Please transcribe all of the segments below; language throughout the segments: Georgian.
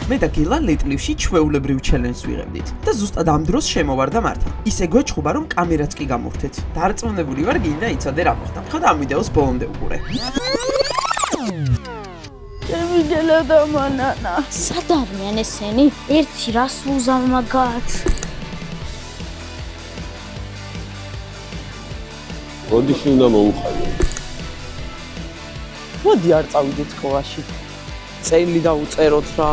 მე და გელა ლეტლივში ჩვეულებრივ ჩელენჯს ვიღებდით და ზუსტად ამ დროს შემოვარდა მართა. ისე გვეჩხუბა რომ კამერაც კი გამოვთეთ. დარწმუნებული ვარ გინდა იცოდე რა მოხდა. ხო და ამ ვიდეოს ბოლომდე უყურე. გელა და მანანა. სად არიან ესენი? ერთი რას უზავ მაგათ. როდიში უნდა მოუხადო? მოდი არ წავიდეთ სკოლაში. წელი დავუწეროთ რა.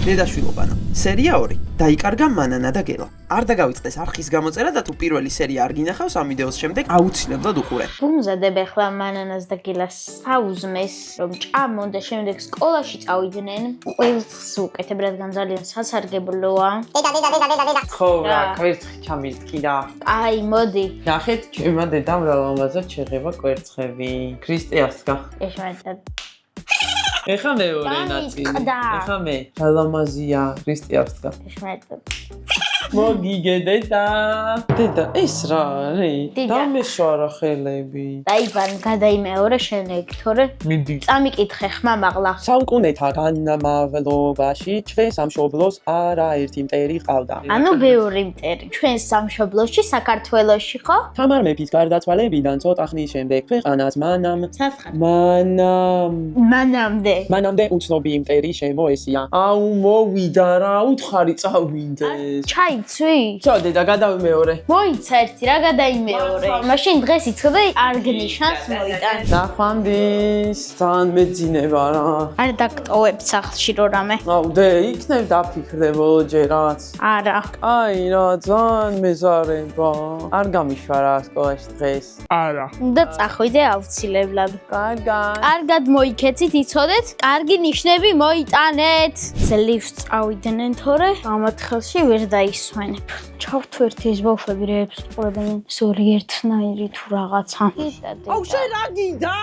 დედაშვილობანო, სერია 2. დაიკარგა მანანა და გელა. არ დაგავიწყდეს არხის გამოწერა და თუ პირველი სერია არ გინახავს ამ ვიდეოს შემდეგ აუცილებლად უყურე. ვუმზადებ ახლა მანანას და გელას საუზმეს, რომ ჭამონ და შემდეგ სკოლაში წავიდნენ. ყველს უკეთებ, რადგან ძალიან სასარგებლოა. დედა. ხო რა, კვერცხი ჩამირთკი რა. აი, მოდი. ნახეთ, ჩემმა დედამ რა ლამაზად შეღება კვერცხები. ქრისტიასკა. ეშმარიტად. ეხა მეორე ნაწილი. დაიწყდა. ეხა მე. რა ლამაზია, ქრისტიასკა. ეშმარიტად. მოგიგე დედა. დედა, ეს რა არის? დედა. დამეშარა ხელები. დაიბან, გადაიმეორე შენეგ, თორე მიდი. წამიკითხე ხმა მაღლა. სამკუნეთა განმავლობაში ჩვენ სამშობლოს არაერთი მტერი ყავდა. ანუ ბევრი მტერი. ჩვენ სამშობლოში, საქართველოში, ხო? თამარ მეფის გარდაცვალებიდან ცოტა ხნის შემდეგ ქვეყანას საცხარ. მანამდე უცნობი მტერი შემოესია. აუ მოვიდა რა, უთხარი წავინდეს. ჩაიცვი? ცო დედა გადავიმეორე. მოიცა ერთი რა გადაიმეორე. მაშინ დღეს იცოდე არგნიშანს მოიტან. ნახვამდის, ძალიან მეძინება რა. არ დაგტოვებ სახლში რო რამე. აუ დე, იქნებ დაფიქრდე ბოლოჯერაც. არა. აი რა, ძალიან მეზარება. არ გამიშვა რა სკოლაში დღეს. არა. უნდა წახვიდე აუცილებლად. კარგად მოიქეცით, იცოდეთ? კარგი ნიშნები მოიტანეთ. ძლივს წავიდნენ თორე, ამათ ხელში ვერ დაისვენებ. ჩავთვერთ ეს ბავშვები რეებს ყურებენ სორი ერთნაირი თუ რაღაცა. აუ შენ რა გინდა?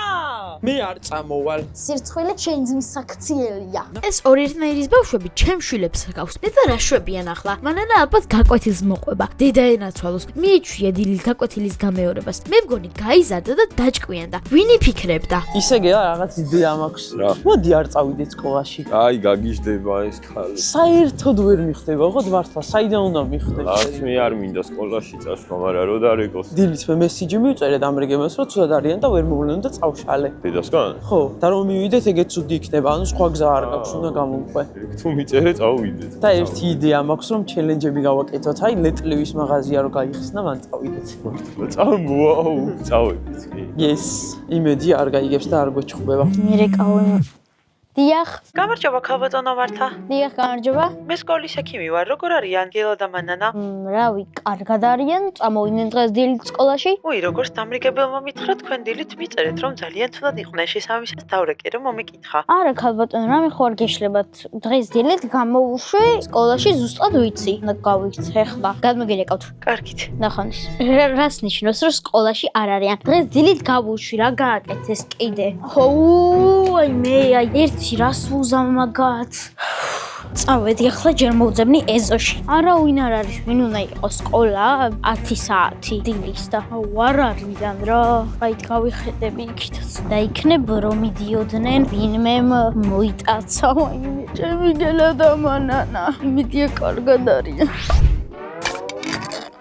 მე არ წამოვალ. სირცხვილი შენ ძმის საქციელია. ეს ორი ერთნაირის ბავშვები ჩემ შვილებს ჰგავს. დედა რა შვებიან ახლა? მანანა ალბათ გაკვეთილს მოყვება. დედა ენაცვალოს. მიეჩვია დილით გაკვეთილის გამეორებას. მე მგონი გაიზარდა და დაჭკვიანდა. ვინ იფიქრებდა? ისე გელა რაღაც იდეა მაქვს. რა? მოდი არ წავიდეთ სკოლაში. აი გაგიჟდება ეს ხალი. საერთოდ ვერ მიხდება, ხო მართლა, საიდან უნდა მიხდე? რაც მე არ მინდა სკოლაში წასვლა, მაგრამ რო დარეკოს. დილით მე მესიჯი მივწერე ამრიგებას, რომ ცუდად არიან და ვერ მოვლენ და წავშალე. დედასგან? ხო, და რომ მივიდეთ, ეგეც ცუდი იქნება, ანუ სხვა გზა არ გაქვს, უნდა გამოვყვე. თუ მიწერე წავიდეთ. და ერთი იდეა მაქვს, რომ ჩელენჯები გავაკეთოთ, აი ლეტლევის მაღაზია რო გაიხსნა, მან წავიდეთ. წამოაუ, წავედით კი. Yes, იმედი არ გაიგებს და არ გვეჩხუბება. მირეკავენ. დიახ. გამარჯობა, ქალბატონო მართა. დიახ, გამარჯობა. მე სკოლის ექიმი ვარ, როგორ არიან გელა და მანანა? რავი, კარგად არიან, წამოვიდნენ დღეს დილით სკოლაში. უი, როგორც დამრიგებელმა მითხრა, თქვენ დილით მიწერეთ, რომ ძალიან თუდად იყვნენ შესაბამისად დავრეკე, რომ მომეკითხა. არა, ქალბატონო, რამე ხო არ გეშლებათ. დღეს დილით გამოვუშვი სკოლაში ზუსტად ვიცი. და გავიქცე ხლა. გადმოგირეკავთ. კარგით. ნახონს. რას ნიშნავს, რომ სკოლაში არ არიან? დღეს დილით გავუშვი, რა გააკეთეს კიდე? აი მე ერთი რას უზავ მაგათ. წავედი ახლა ჯერ მოვძებნი ეზოში. არა ვინ არ არის, ვინ უნდა იყოს სკოლა 10 საათი დილის და არ არიან რა. აი გავიხედები იქითაც. და იქნებ რომ მიდიოდნენ ვინმე მოიტაცა. აი ჩემი გელა და მანანა. იმედია კარგად არიან.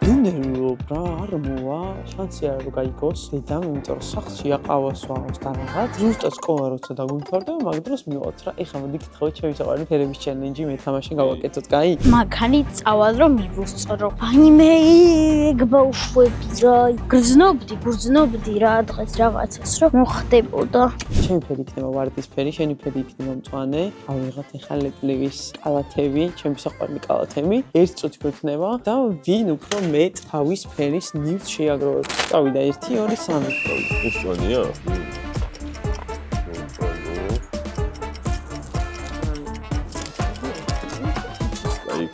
ნერვიულობ რა, არ მოვა, შანსი არ რომ გაიგოს დედამ, იმიტომ რომ სახლში აყავას ვაღოს და რაღაც. ზუსტად სკოლა როცა დაგვიმთავრდა, მაგ დროს მივიღოთ რა. ეხლა მოდი გითხოვეთ შევისაყვალე ფერების ჩელენჯი, მე თამაში გავაკეთოთ, კაი? მაგანი წავალ რომ მივუსწრო. აი მე ეგ ბავშვები რა, გრძნობდი რა დღეს რაღაცას რომ მოხდებოდა. ჩემი ფერი იქნება ვარდისფერი, შენი ფერი იქნება მწვანე. ავიღოთ ეხლა ლეტლევის კალათები, ჩემი საყვარელი კალათები. ერთ წუთი გვექნება და ვინ უფრო მეტ თავის ფერის ნივთს შეაგროვებს. წავიდა 1, 2, 3. ეს ვანია? აი,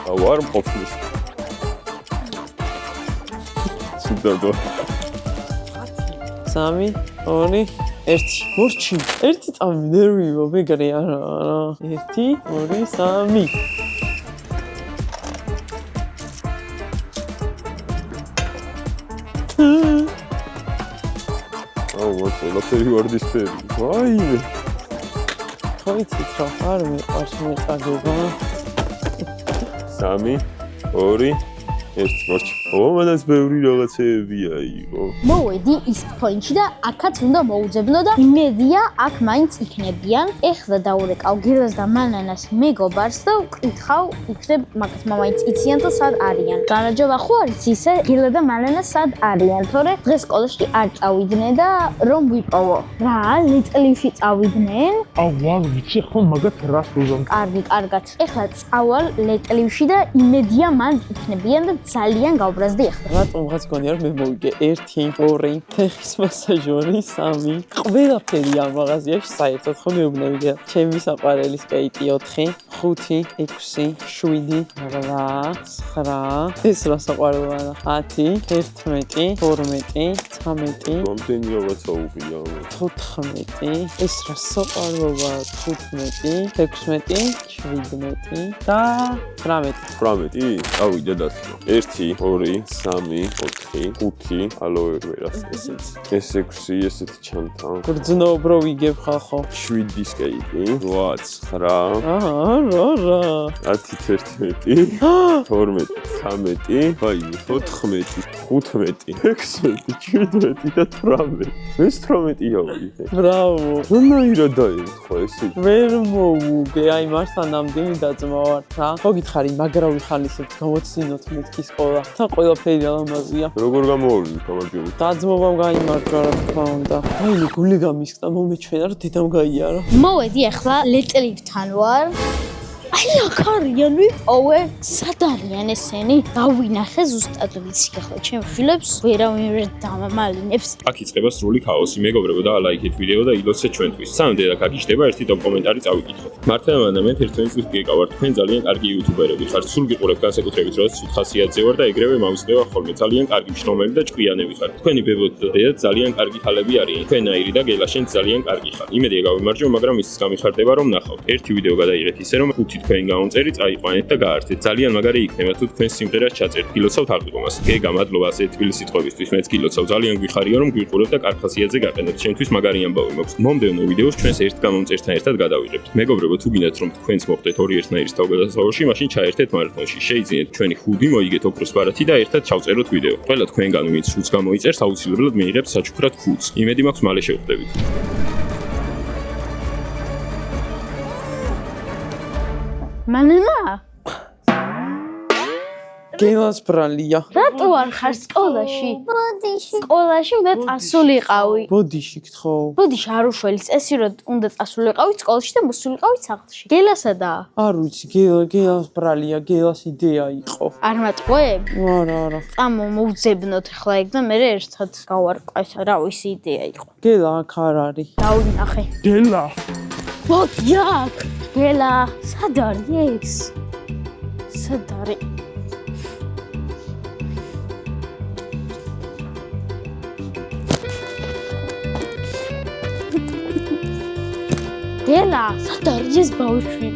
აუ არ მყოფნის. სუდადო. 3, 2, 1. მორჩი. 1 წამი ნერვიო, მეგრე არა. 1, 2, 3. აუ, ყველაფერი ვარდისფერი. ვაიმე. ხო იცით რა არ მიყვარს მეწაგება 3 2 1 მოჩ. მანაც ბევრი რაღაცეებია იყო. მოვედი ის პოინტში და აქაც უნდა მოუძებნო და იმედია აქ მაინც იქნებიან. ეხლა დაურეკავ გილას და მანანას მეგობარს და ვკითხავ, იქნებ მაგათ მაინც იციან და სად არიან. გამარჯობა, ხო არის ისე გილა და მანანა სად არიან? თორე დღეს სკოლაში არ წავიდნენ და რომ ვიპოვო. რა, ლიტლივში წავიდნენ? ვარ ვიცი ხო მაგათ რას უზომ კარგი, კარგად. ეხლა წავალ ლეტლივში და იმედია მან იქნებიან და ძალიან გავბრაზდი ახლა. რატომ რაღაც გონია რომ მე მოვიგე 1 2 ფეხის მასაჟორი 3 ყველაფერი ამ მაღაზიაში საერთოდ ხო მეუბნები ჩემი საყვარელი სკეიტი 4 5 6 7 8 9 ეს რა საყვარელია 10 11 12 13 რამდენი რაღაცა უყია. 14 ეს რა საყვარელია 15 16 17 და 18 18 ავიდა დასწრო. 1 2 3 4 5 ალოე ვერას ესეც. ეს 6 ესეთ ჩანთა. გრძნობ რო ვიგებ ხალხო 7 სკეიტი 8 9 რა 10 11 12 13 აი 14 15 16 17 და 18 ეს 18 ავიდე. ბრავო რანაირად დაერთხვა ესე? ვერ მოვუგე აი მართა ნამდვილი დაძმავარ რა ხო გითხარი მაგრა ვიხალისებთ გამოცინოთ მეთქი სკოლა თან ყველაფერი ალამაზია როგორ გამოვავლინე გამარჯვება? დაძმობამ გაიმარჯვა რა თქმა უნდა აი გული გამისკდა მომეჩვენა რომ დედამ გაიარა მოვედი ახლა ლეტლივთან ვარ. აი აქ არიან ვიპოვე. სად არიან ესენი? დავინახე ზუსტად ვიცი ახლა ჩემ შვილებს ვერავინ ვერ დამამალინებს. აქ იწყება სრული ქაოსი. მეგობრებო და ლაიქეთ ვიდეო და ილოცეთ ჩვენთვის. სანამ დედაქ აგიჩნდება ერთი ტოპ კომენტარი წავიკითხოთ. მართლა მანამ ერთმანეთს გეკავართ. თქვენ ძალიან კარგი იუთუბერები ხართ. სულ გიყურებთ განსაკუთრებით როცა სულ ხასიათზე ვარ და ეგრევე მავისწრება ხოლმე. ძალიან კარგი შრომელი და ჭკვიანები ხართ. თქვენი ბებოდი და დედა ძალიან კარგი ხალები არიან. თქვენაირი და გელა შენ ძალიან კარგი ხარ. იმედია გავიმარჯვო, მაგრამ ის გამიხარდება რომ ნახავთ. ერთი ვიდეო გადაიღეთ ისე რომ 5 თქვენ გაუნწერი წაიყვანეთ და გაართეთ. ძალიან მაგარი იქნება თუ თქვენ სიმღერას ჩაწერთ. გილოცავთ აღდგომას. გეგა მადლობა ასე თბილი სიტყვებისთვის. მეც გილოცავ. ძალიან გვიხარია რომ გვიყურებთ და კარგ ხასიათზე გაყენებთ. ჩემთვის მაგარი ამბავი მაქვს. მომდევნო ვიდეოს ჩვენს ერთ გამომწერთან ერთად გადავიღებთ. მეგობრებო, თუ გინდათ რომ თქვენც მოხდეთ ორი ერთნაირის თავგადასავლაში, მაშინ ჩაერთეთ მარათონში. შეიძინეთ ჩვენი ხუდი, მოიგეთ ოქროს ბარათი და ერთად ჩავწეროთ ვიდეო. ყველა თქვენგან ვინც შუც გამოიწერს, აუცილებლად მიიღებს საჩუქრად ხუთს. იმედი მაქვს მალე შევხვდებით. მანანა გელას ბრალია რატო არ ხარ სკოლაში? სკოლაში უნდა წასულიყავი. ბოდიში გთხოვ ბოდიში არ უშველის წესი რომ უნდა წასულიყავი სკოლაში და მოსულიყავი სახლში. გელასადაა. არ ვიცი გელას ბრალია გელას იდეა იყო არ მატყუებ? არა წამო მოვძებნოთ ახლა ეგ და მე ერთად გავარკვევთ რა ვიცი იდეა იყო. გელა აქ არ არის დავინახე. გელა მოდი აქ. გელა სად არის ეს? სად არის? გელა სად არის ეს ბავშვი?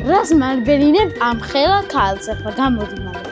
რას მარბერინებ ამ ხელა ქალს ახლა გამოდი მალე.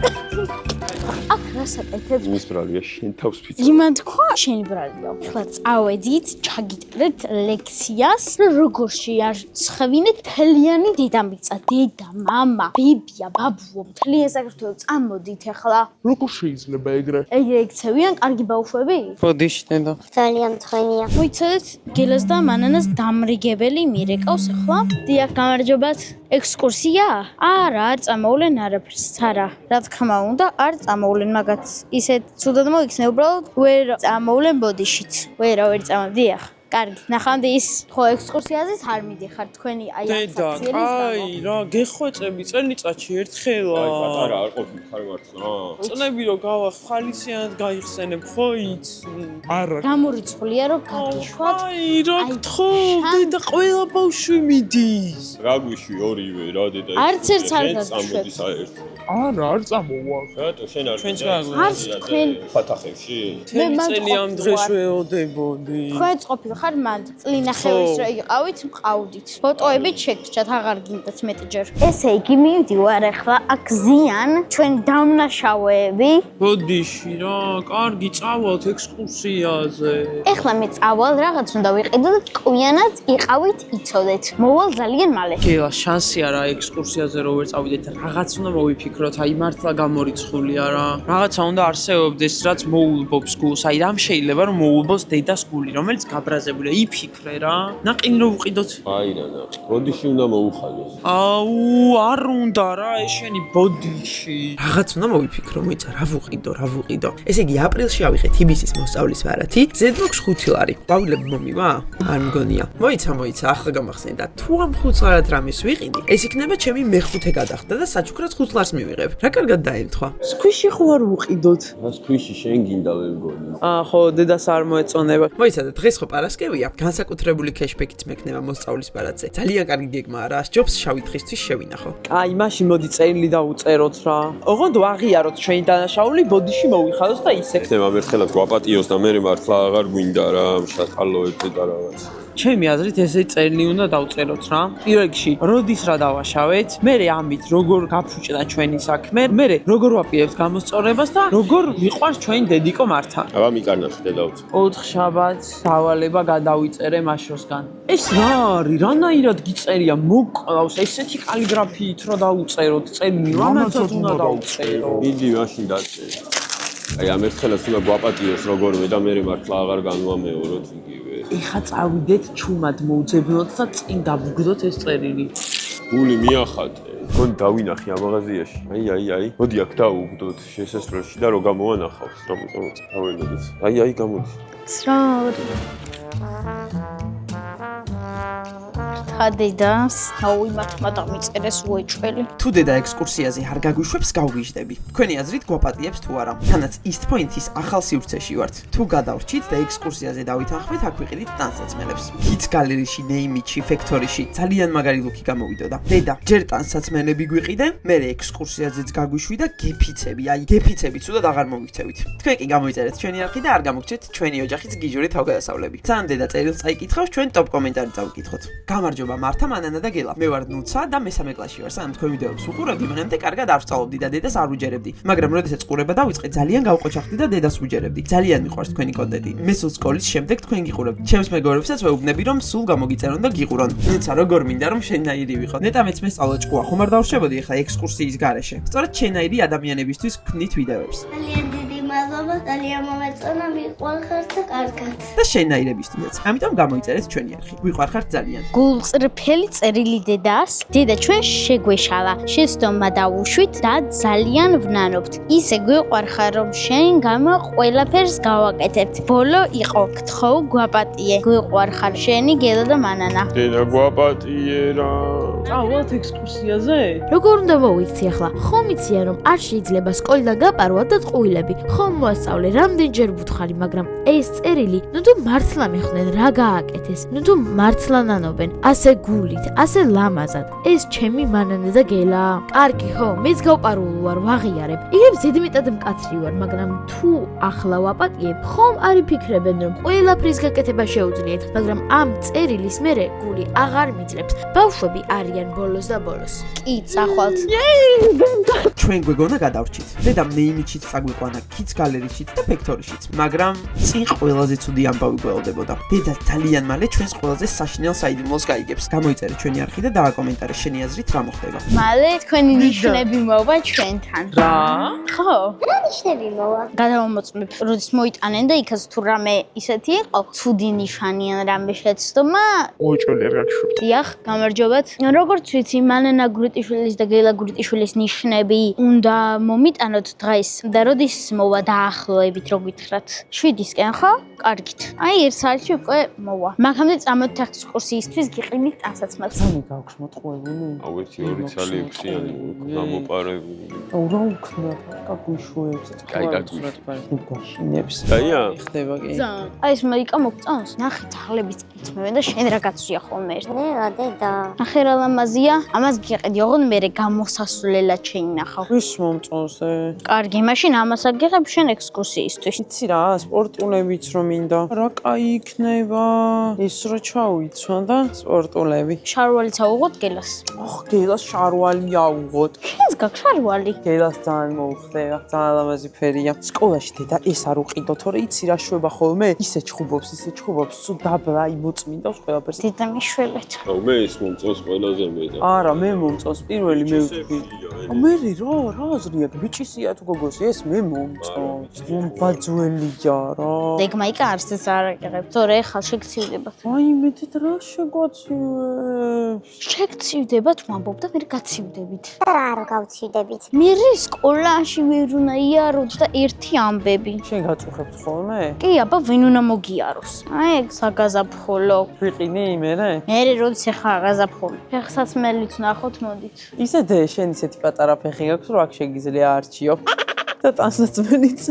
აქ რას აკეთებ? მის ბრალია შენ თავს ფიცო. იმან თქვა შენი ბრალია. ახლა წავედით, ჩაგიწერეთ ლექციას, როგორ შეარცხევინეთ თლიანი დედამიწა, დედა, მამა, ბებია, ბაბუო, მთლიან საქართველოს წამოდით ახლა. როგორ შეიძლება ეგრე ეგრე იქცევიან კარგი ბავშვები? ბოდიში დედა ძალიან ცხენია. მოიცადეთ გელას და მანანას დამრიგებელი მირეკავს ახლა. დიახ, გამარჯობათ. ექსკურსია? არა, არ წამოვლენ არაფერს. არა, რა თქმა უნდა, არ წამოვლენ მაგათ. ისეთ ცუდად მოიქცნენ, უბრალოდ ვერ წამოვლენ ბოდიშით. ვერ წამოდიახ. კარგი, ნახავდი ის ხო ექსკურსიაზეც არ მიდიხარ თქვენი აი ამ დედა აი რა გეხვეწები წელიწადში ერთხელა აი პატარა არ ყოფილი ხარ მართლა. წნები რომ გავახალისიანად გაიხსენებ ხო იცი არა გამორიცხულია რომ გაგიშვათ. აი რა გთხოვ დედა ყველა ბავშვი მიდის რა გვიშვი ორივე რა დედა. არც ერთს არ გაგიშვებ. წამოდი საერთოდ. არა, არ წამოვა. რატო შენ არ ჩვენც გაგვიყვება. არც თქვენ ფათახებში? წელი ამ დღეს ვეოდებოდი. თქვენც ყოფილი ხარ მანდ წლინახევის რო იყავით მყავდით ფოტოებით შეგრჩათ აღარ გინდათ მეტჯერ ესე იგი მივდივარ ახლა აქ ზიან ჩვენ დამნაშავეები ბოდიში რა, კარგი წავალთ ექსკურსიაზე. ეხლა მე წავალ რაღაც უნდა ვიყიდო და კვიანად იყავით იცოდეთ მოვალ ძალიან მალე გელა შანსი არა ექსკურსიაზე რო ვერ წავიდეთ რაღაც უნდა მოვიფიქროთ აი მართლა გამორიცხულია რა რაღაცა უნდა არსებობდეს რაც მოულბობს გულს აი რამ შეიძლება რომ მოულბოს დედას გული რომელიც გაბრაზებულია იფიქრე რა ნაყინი რო ვყიდოთ აი რა ბოდიში უნდა მოუხალოს აუ არ უნდა რა ეშენი ბოდიში რაღაც უნდა მოვიფიქრო, მოიცა, რა ვუყიდო. ესე იგი, აპრილში ავიღეთ იბისის მოსწავლის ვარათი, ზედმოქს 5 ლარი. ყვავილები მომივა? არ მგონია. მოიცა, ახლა გამახსენდა. თუ ამ 5 ლარად რამეს ვიყიდი, ეს იქნება ჩემი მეხუთე გადახდა და საჩუქრად 5 ლარს მივიღებ. რა კარგად დაემთხვა. სქვიში ხო არ ვუყიდოთ მას ქვიში შენ გინდა ვერ მგონი ხო დედას არ მოეწონება მოიცა და დღეს ხო პარასკევია, განსაკუთრებული კეშბექიც მექნება მოსწავლის ვარათზე. ძალიან კარგი გეგმა არა, ჯობს შავი დღისთვის შევინახო. აი მაშინ მოდი წერილი დავუწეროთ რა ოღონდ ვაღიაროთ ჩვენი დანაშაული ბოდიში მოვიხადოთ და ისე ხდება მერხელად გვაპატიოს და მე მართლა აღარ გვინდა რა შატალოებზე და რაღაც ჩემი აზრით ესე წერილი უნდა დავწეროთ რა პირველ რიგში როდის რა დავაშავეთ მერე ამით როგორ გაფუჭდა ჩვენი საქმე მერე როგორ ვაპირებთ გამოსწორებას და როგორ მიყვარს ჩვენი დედიკო მართა აბა მიკარნახი და დავუწე 4 შაბათს დავალება გადავიწერე მაშოსგან ეს რა არის რანაირად გიწერია მოგყავს ესეთი კალიგრაფიით რა დავუწეროთ წერილი რამაცად უნდა დავუწერო მიდი მაშინ დაწერე აი ამ ერთხელაც უნდა გვაპატიოს როგორმე და მე მართლა აღარ განვამეოროთ იგივე ეხა წავიდეთ ჩუმად მოუძებნოთ და წინ დავუგდოთ ეს წერილი გული მიახატე გონ დავინახე ამ მაღაზიაში აი მოდი აქ დავუგდოთ შესასრულში და რო გამოვანახავს რა მოწონოთ დავენოდეთ აი გამოდი სრორი ხადიდას აუი მათმა დამიწერეს უეჭველი თუ დედა ექსკურსიაზე არ გაგვიშვებს, გავგვიჟდები. თქვენი აზრით გვაპატიებს თუ არა? თანაც East Point-ის ახალ სივრცეში ვართ. თუ გადავრჩით და ექსკურსიაზე დავითანხმეთ, აქ ვიყიდით ტანსაცმელებს. Kids Gallery-ში, Name-ში, Factory-ში ძალიან მაგარი ლუკი გამოვიდოდა. დედა, ჯერ ტანსაცმელები გვიყიდე, მერე ექსკურსიაზეც გაგვიშვი და გეფიცები, აი გეფიცები ცუდად აღარ მოვიქცევით. თქვენ კი გამოიწერეთ ჩვენი არხი და არ გამოგჩეთ ჩვენი ოჯახის გიჟური თავგადასავლები. ძალიან დედა წერილს წაიკითხავს, ჩვენ ტოპ კომენტარი წავიკითხოთ. გამარჯობა მართა, მანანა და გელა. მე ვარ ნუცა და მესამე კლასში ვარ. სანამ თქვენ ვიდეოებს უყურებდი, მანამდე კარგად არ ვსწავლობდი და დედას არ ვუჯერებდი. მაგრამ როდესაც ყურება დავიწყე, ძალიან გავყოჩახდი და დედას ვუჯერებდი. ძალიან მიყვარს თქვენი კონტენტი. მე სულ სკოლის შემდეგ თქვენ გიყურებთ. ჩემს მეგობრებსაც ვეუბნები, რომ სულ გამოგიწერონ და გიყურონ. ნუცა, როგორ მინდა რომ შენაირი ვიყო. ნეტა მეც მესწავლა ჭკუა, ხომ არ დავრშებოდი ახლა ექსკურსიის გარეშე. სწორედ შენაირი ადამიანებისთვის ვქმნით ვიდეოებს. ძალიან დიდი მადლობა, ძალიან მომეწონა, მიყვარხართ და კარგად. და შენაირებისთვისაც. ამიტომ გამოიწერეთ ჩვენი არხი. ვიყვარხართ ძალიან. გულწრფელი წერილი დედას დედა ჩვენ შეგვეშალა შეცდომა დავუშვით და ძალიან ვნანობთ ისე გვიყვარხარ რომ შენ გამო ყველაფერს გავაკეთებთ ბოლო იყო გთხოვ გვაპატიე გვიყვარხარ შენი გელა და მანანა დედა გვაპატიერა წავალთ ექსკურსიაზე როგორ უნდა მოვიქცი ახლა? ხომ იციან რომ არ შეიძლება სკოლიდან გაპარვა და ტყუილები. ხომ მოასწავლე რამდენჯერ ვუთხარი, მაგრამ ეს წერილი, ნუ თუ მართლა მიხვდნენ რა გააკეთეს, ნუ თუ მართლა ნანობენ, ასე გულით, ასე ლამაზად. ეს ჩემი მანანა და გელა. კარგი ხო, მეც გავპარული ვარ, ვაღიარებ. იგივე ზედმეტად მკაცრი ვარ, მაგრამ თუ ახლა ვაპატიებ, ხომ არ იფიქრებენ რომ ყველაფრის გაკეთება შეუძლიათ, მაგრამ ამ წერილის მერე გული აღარ მიძლებს. ბავშვები არიან ბოლოს და ბოლოს. კი წახვალთ ჩვენ გვეგონა გადავრჩით. დედა Name-შიც წაგვიყვანა, Kids Gallery-შიც და Factory-შიც, მაგრამ წინ ყველაზე ცუდი ამბავი გველოდებოდა. დედა ძალიან მალე ჩვენს ყველაზე საშინელ საიდუმლოს გაიგებს. გამოიწერე ჩვენი არხი და დააკომენტარე შენი აზრით რა მოხდება. მალე თქვენი ნიშნები მოვა ჩვენთან რა ხო ნიშნები მოვა. გადავამოწმებ როდის მოიტანენ და იქაც თუ რამე ისეთი იყო ცუდი ნიშანიან რამე შეცდომა ოჭველი არ გაგიშვებთ. დიახ გამარჯობათ როგორც ვიცი მანანა გურიტიშვილის და გელა გურიტიშვილის ნიშნები უნდა მომიტანოთ დღეს და როდის მოვა დაახლოებით რო გითხრათ 7-ისკენ ხო კარგით აი ერთ საათში უკვე მოვა მაგამდე წამოთთ ექსკურსიისთვის გიყიდით ტანსაცმელს სამი გაქვს მოტყუებული აუ 1-2 წელი 6-იანი გამოპარებული აუ რა უქნა გაგვიშვებს კაი, გაგვიშვებს. გაშინებს კაია ხდება კი აი ეს მაიკა მოგწონს ნახეთ აღლებით წმევენ და შენ რა გაცვია ხოლმე ნელა დედა. ნახე რა ლამაზია ამას გიყიდი ოღონდ მე გამოსასვლელად შეინახავ ვის მომწონსე? კარგი, მაშინ ამას აგიღებ შენ ექსკურსიისთვის. იცი რა, სპორტულებიც რომ მინდა. რა კაი იქნება. ეს რა ჩავიცვან და სპორტულები. შარვალიც ავუღოთ გელას. ოხ, გელას შარვალი ავუღოთ. შენს გაქვს შარვალი? გელას ძალიან მოუხდება. ძალიან ლამაზი ფერია. სკოლაში დედა ეს არ უყიდო, თორე იცი რა შვება ხოლმე? ისე ჩხუბობს, სულ დაბლა იმოწმინდავს ყველაფერს. დედა მიშველეთ. აუ მე ის მომწონს ყველაზე მეტად. არა, მე მომწონს პირველი მე ვთქვი. მე რა აზრია, ბიჭისია თუ გოგოსი, ეს მე მომწონს. ბაძველია რა. დეგმაიკა არც ეს არ აგიღებ, თორე ხალ შეგცივდება. აი მე თით რა შეგვაცივებს. შეგცივდებათ ვამბობ და მე გაცივდებით. რა არ გავცივდებით. მე სკოლაში ვერ უნდა იაროთ და ერთი ამბები. შენ გაწუხებთ ხოლმე? კი, აბა ვინ უნდა მოგიაროს? აი ეგ საგაზაფხულო. ვიყინი მერე? მე როდის ხა გაზაფხული. ფეხსაცმელიც ნახოთ მოდით. ისე დე შენ ისეთი პატარა ფეხი გაქვს რომ აქ შეგიძლია არჩიო. და ტანსაცმელიც.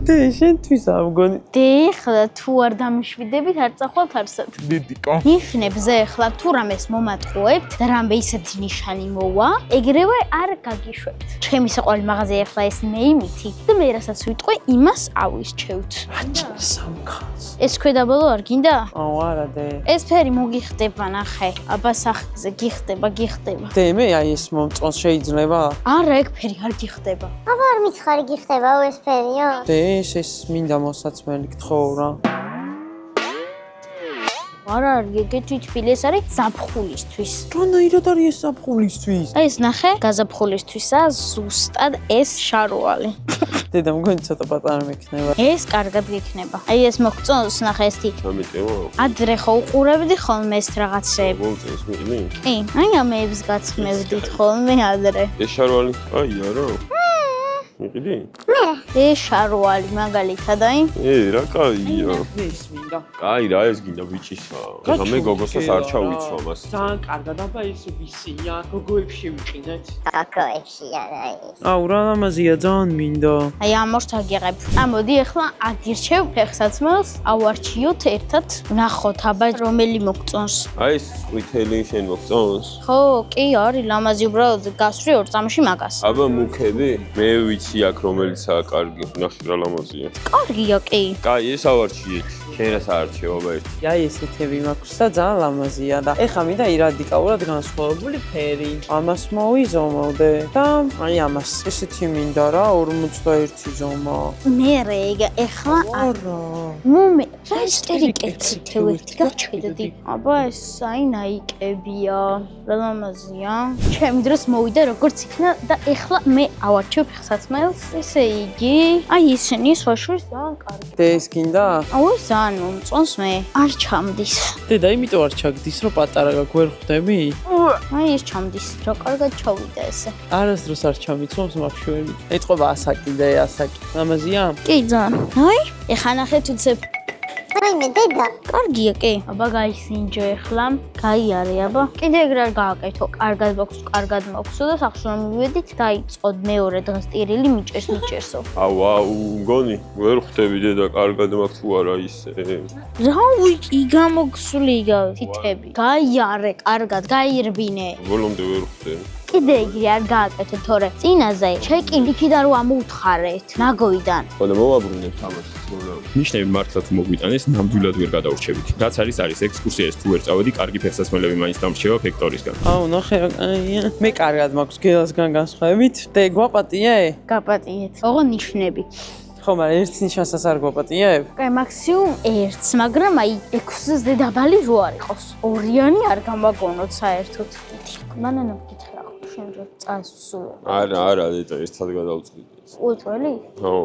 დე შენთვის ამგონი. დე ხლა თუ არ დამშვიდებით არ წახვალთ არსად. დიდიკა. ნიშნებზე ხლა თუ რამეს მომატყუებთ და რამე ისეთი ნიშანი მოვა, ეგრევე არ გაგიშვებთ. ჩემი საყვარელი მაღაზია ხლა ეს ნეიმითი და მე რასაც ვიტყვი, იმას ავისჩევთ. სამქას. ეს ქვედაბოლო არ გინდა? აუ არა დე. ეს ფერი მოგიხდება ნახე. აბა სახზე გიხდება. დე მე აი ეს მომწონს შეიძლება? არა, ეგ ფერი არ გიხდება. აბა არ მითხარი გიხდება ეს ფერიო? დე ეს მინდა მოსაცმელი გთხოვ რა. არა, ეგეთი თბილი ეს არის ზაფხულისთვის. რანაირად არის ეს ზაფხულისთვის? აი ეს ნახე, გაზაფხულისთვისაა ზუსტად ეს შარვალი. დედა მგონი ცოტა პატარა მექნება. ეს კარგად გიქნება. აი ეს მოგწონს ნახე ესეთი. ამიტომა ადრე ხო უყურებდი ხოლმე ეს რაღაცეები. მომწონს მიყნი? კი, აი ამებს გაცმევდით ხოლმე ადრე. ეს შარვალი აია რა. მიყიდი? ეს შარვალი მაგალითად აი. რა კაია. ეს მინდა. კაი რა ეს გინდა ბიჭისა. ეხლა მე გოგოსას არ ჩავიცვა მას. ძალიან კარგად აბა ეს ვისია. გოგოებში ვიყიდეთ. გოგოებში არა ის. აუ რა ლამაზია ძალიან მინდა. აი ამორთ აგიღებ. ამოდი ახლა აგირჩევ ფეხსაცმელს, ავარჩიოთ ერთად. ნახოთ აბა რომელი მოგწონს. აი ეს ყვითელი შენ მოგწონს? ხო, კი არის ლამაზი უბრალოდ გასვრი ორ წამში მაგას. აბა მუქები? მე ვიცი აქ რომელიცაა კარგი. ნახე რა ლამაზია. კარგია კი. კაი ეს ავარჩიეთ. შენ რას აარჩევ აბა ერთი. აი ესეთები მაქვს და ძალიან ლამაზია და ეხლა მინდა რადიკალურად განსხვავებული ფერი. ამას მოვიზომავდე და აი ამას. ესეთი მინდა რა 41 ზომა. მე ეხლა არა. მომე რა ისტერიკეცი თევეთი გაჩვიდდი. აბა ეს აი ნაიკებია. რა ლამაზია. ჩემი დროს მოვიდა როგორც იქნა და ეხლა მე ავარჩევ ფეხსაცმელს. ესე იგი, აი ისინი სხვაშორის ძალიან კარგი. და ეს გინდა? აუ ძალიან მომწონს მე. არ ჩამდის. დედა იმიტომ არ ჩაგდის რომ პატარა გაქვს ვერ ხვდები? აი ეს ჩამდის. რა კარგად ჩავიდა ესე. არასდროს არ ჩამიცვამს მაფშველი. ეთყობა ასაკი და ასაკი. ლამაზია? კი ძალიან. აი, ეხლა ნახეთ უცებ. რაიმე დედა. კარგია კი. აბა გაისინჯო ეხლა. გაიარე აბა. კიდე ეგრე არ გააკეთო. კარგად მოგსო და სახში რომ მივედით დაიწყოდ მეორე დღეს ტირილი მიჭერსო. აუ მგონი ვერ ხვდები დედა კარგად მაქვს თუ არა ისე. რა ვიკი გამოგსული თითები. გაიარე კარგად, გაირბინე. ბოლომდე ვერ ხვდები. კიდე ეგრე არ გააკეთე თორე წინაზე ჩეკინიქიდან რომ ამოუთხარეთ ნაგოიდან. ხოლმე მოვაბრუნებთ ამას. ნიშნები მართლა თუ მოგვიტანეს, ნამდვილად ვერ გადავრჩებით. რაც არის ექსკურსიას თუ ვერ წავედი, კარგი ფეხსაცმელები მაინც დამრჩება ფექტორისგან. აუ ნახე აია. მე კარგად მაქვს გელასგან განსხვავებით. და გვაპატიე? გაპატიეთ. ოღონ ნიშნები. ხო, მაგრამ ერთ ნიშანსაც არ გვაპატიებ? კაი, მაქსიმუმ ერთს, მაგრამ აი 6-ზე დაბალი რო არ იყოს. ორიანი არ გამაგონოთ საერთოდ. მანანა ვკითხე ახლა შენ რო წასულ. არა, დედა ერთად გადავწყვიტეთ. უწველი? ხო.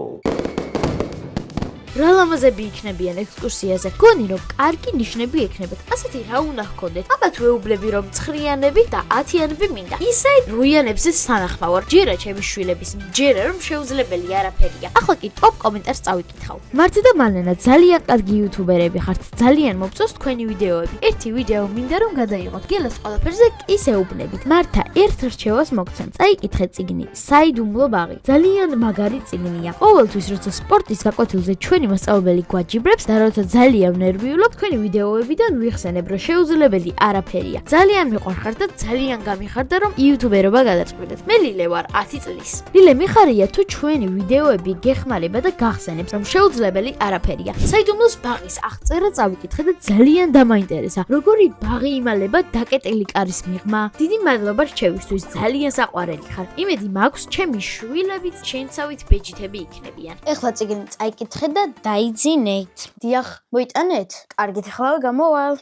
რა ლამაზები იქნებიან ექსკურსიაზე. გონი რომ კარგი ნიშნები ექნებათ. ასეთი რა უნდა ჰქონდეთ? აბა თუ ეუბნები რომ ცხრიანები და 10-იანები მინდა. ისე რუიანებზე სანახმავარ. ჯერა ჩემი შვილების, ჯერა რომ შეუძლებელი არაფერია. ახლა კი ტოპ კომენტარს წავიკითხავ. მარტი და მალენა ძალიან კარგი იუთუბერები ხართ. ძალიან მოგწონს თქვენი ვიდეოები. ერთი ვიდეო მინდა რომ გადაიღოთ. გელას ყველაფერზე ის ეუბნებით. მართა ერთ რჩევას მოგცემ. წაიკითხე წიგნი. საიდუმლო ბაღი. ძალიან მაგარი წიგნია. ყოველთვის როცა სპორტის გაკვეთილზე ჩვენ თქვენი მასწავლებელი გვაჯიბრებს და როცა ძალიან ნერვიულობ, თქვენი ვიდეოებიდან ვიხსენებ, რომ შეუძლებელი არაფერია. ძალიან მიყვარხარ და ძალიან გამიხარდა, რომ იუთუბერობა გადაწყვეტეთ. მე ლილე ვარ 10 წლის. ლილე მიხარია თუ ჩვენი ვიდეოები გეხმარება და გახსენებს, რომ შეუძლებელი არაფერია. საიდუმლოს ბაღის აღწერა წავიკითხე და ძალიან დამაინტერესა. როგორი ბაღი იმალება დაკეტილი კარის მიღმა? დიდი მადლობა რჩევისთვის, ძალიან საყვარელი ხარ. იმედი მაქვს, ჩემი შვილებიც შენცავით ბეჯითები იქნებიან. ეხლა წიგნი წაიკითხე და დაიძინეთ. დიახ, მოიტანეთ? კარგით, ახლა გამოვალ.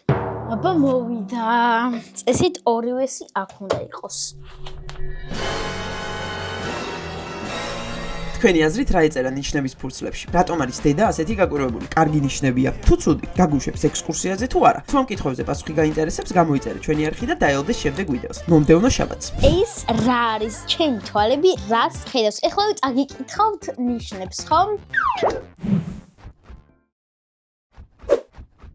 აბა მოვიდა. წესით ორივესი აქ უნდა იყოს. თქვენი აზრით რა ეწერა ნიშნების ფურცლებში? რატომ არის დედა ასეთი გაკვირვებული? კარგი ნიშნებია. თუ ცუდი, გაგუშვებს ექსკურსიაზე თუ არა? თუ ამ კითხვებზე პასუხი გაინტერესებს, გამოიწერე ჩვენი არხი და დაელოდეთ შემდეგ ვიდეოს. მომდევნო შაბათს. ეს რა არის? ჩემი თვალები რას ხედავს? ეხლა წაგიკითხავთ ნიშნებს, ხომ?